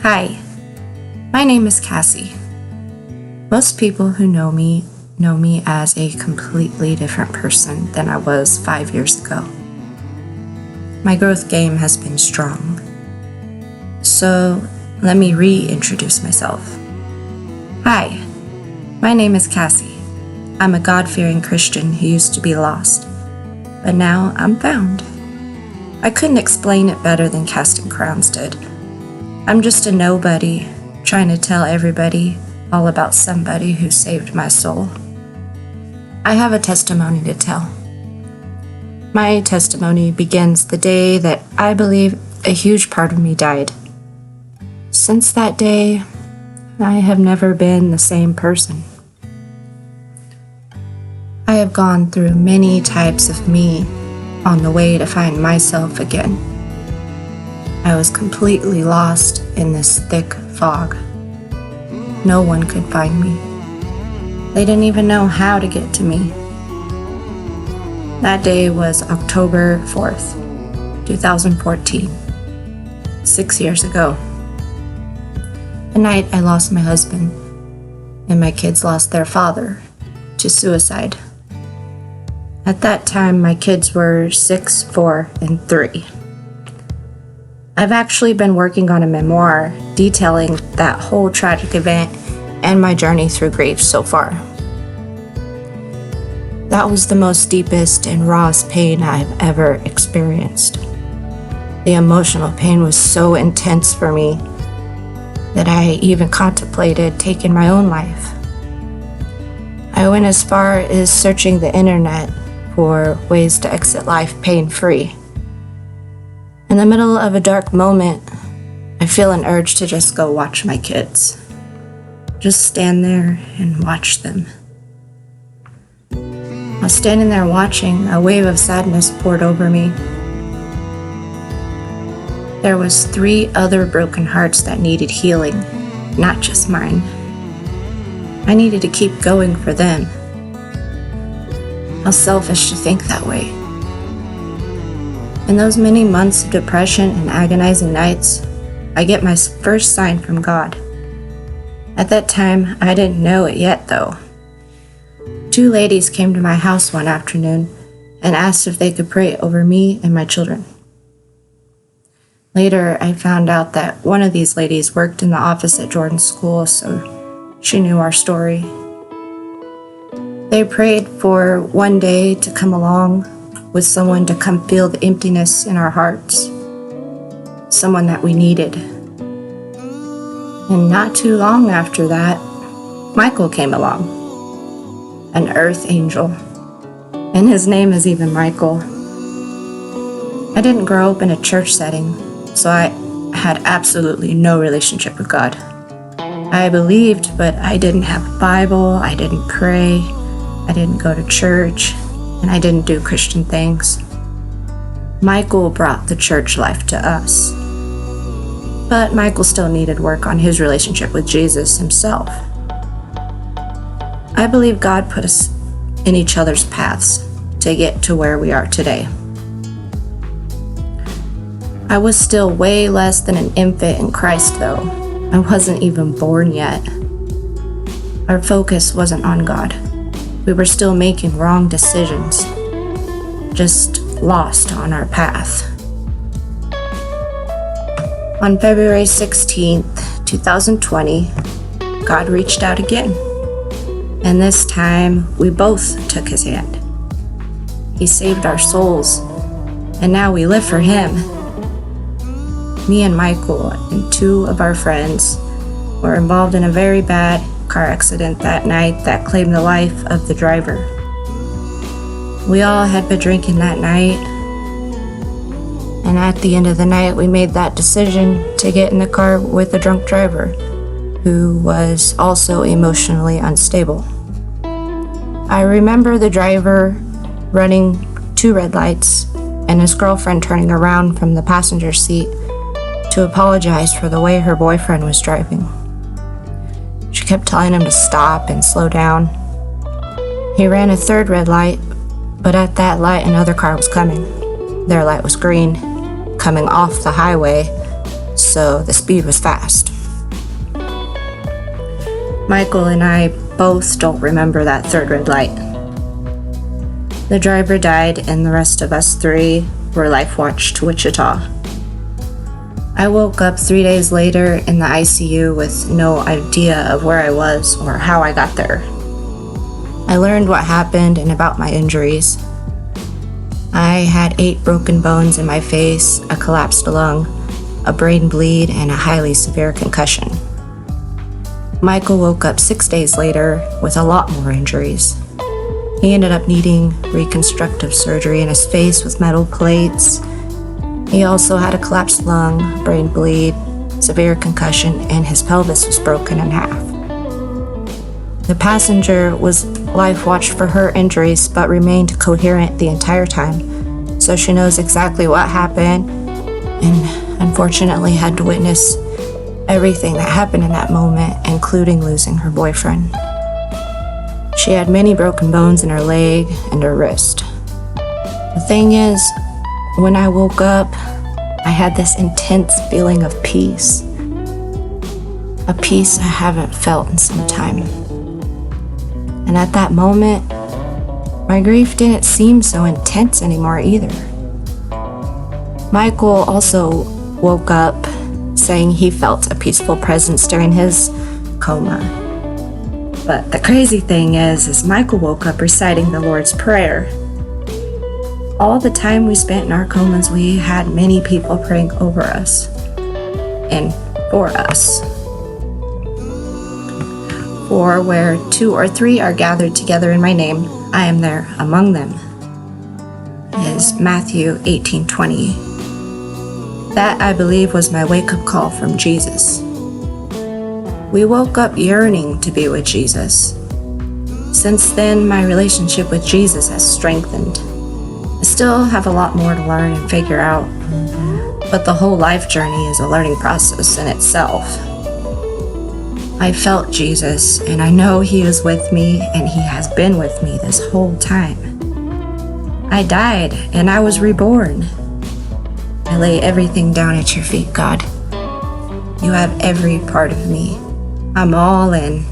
Hi, my name is Cassie. Most people who know me as a completely different person than I was 5 years ago. My growth game has been strong. So let me reintroduce myself. Hi, my name is Cassie. I'm a God-fearing Christian who used to be lost, but now I'm found. I couldn't explain it better than Casting Crowns did. I'm just a nobody trying to tell everybody all about somebody who saved my soul. I have a testimony to tell. My testimony begins the day that I believe a huge part of me died. Since that day, I have never been the same person. I have gone through many types of me on the way to find myself again. I was completely lost in this thick fog. No one could find me. They didn't even know how to get to me. That day was October 4th, 2014, 6 years ago. The night I lost my husband, and my kids lost their father to suicide. At that time, my kids were 6, 4, and 3. I've actually been working on a memoir detailing that whole tragic event and my journey through grief so far. That was the most deepest and rawest pain I've ever experienced. The emotional pain was so intense for me that I even contemplated taking my own life. I went as far as searching the internet for ways to exit life pain-free. In the middle of a dark moment, I feel an urge to just go watch my kids. Just stand there and watch them. While standing there watching, a wave of sadness poured over me. There was 3 other broken hearts that needed healing, not just mine. I needed to keep going for them. How selfish to think that way. In those many months of depression and agonizing nights, I get my first sign from God. At that time, I didn't know it yet though. 2 ladies came to my house one afternoon and asked if they could pray over me and my children. Later, I found out that one of these ladies worked in the office at Jordan's school, so she knew our story. They prayed for one day to come along with someone to come feel the emptiness in our hearts, someone that we needed. And not too long after that, Michael came along, an earth angel, and his name is even Michael. I didn't grow up in a church setting, so I had absolutely no relationship with God. I believed, but I didn't have a Bible, I didn't pray, I didn't go to church, and I didn't do Christian things. Michael brought the church life to us. But Michael still needed work on his relationship with Jesus himself. I believe God put us in each other's paths to get to where we are today. I was still way less than an infant in Christ though. I wasn't even born yet. Our focus wasn't on God. We were still making wrong decisions, just lost on our path. On February 16th, 2020, God reached out again. And this time, we both took his hand. He saved our souls, and now we live for him. Me and Michael and 2 of our friends were involved in a very bad car accident that night that claimed the life of the driver. We all had been drinking that night, and at the end of the night we made that decision to get in the car with a drunk driver who was also emotionally unstable. I remember the driver running 2 red lights and his girlfriend turning around from the passenger seat to apologize for the way her boyfriend was driving. She kept telling him to stop and slow down. He ran a 3rd red light, but at that light another car was coming. Their light was green, coming off the highway, so the speed was fast. Michael and I both don't remember that third red light. The driver died, and the rest of us three were life watched to Wichita. I woke up 3 days later in the ICU with no idea of where I was or how I got there. I learned what happened and about my injuries. I had 8 broken bones in my face, a collapsed lung, a brain bleed, and a highly severe concussion. Michael woke up 6 days later with a lot more injuries. He ended up needing reconstructive surgery in his face with metal plates. He also had a collapsed lung, brain bleed, severe concussion, and his pelvis was broken in half. The passenger was life watched for her injuries but remained coherent the entire time, so she knows exactly what happened and unfortunately had to witness everything that happened in that moment, including losing her boyfriend. She had many broken bones in her leg and her wrist. The thing is, when I woke up, I had this intense feeling of peace. A peace I haven't felt in some time. And at that moment, my grief didn't seem so intense anymore either. Michael also woke up saying he felt a peaceful presence during his coma. But the crazy thing is Michael woke up reciting the Lord's Prayer. All the time we spent in our comas, we had many people praying over us and for us. For where 2 or 3 are gathered together in my name, I am there among them, is Matthew 18:20. That, I believe, was my wake-up call from Jesus. We woke up yearning to be with Jesus. Since then, my relationship with Jesus has strengthened. I still have a lot more to learn and figure out, but the whole life journey is a learning process in itself. I felt Jesus, and I know He is with me, and He has been with me this whole time. I died, and I was reborn. I lay everything down at your feet, God. You have every part of me. I'm all in.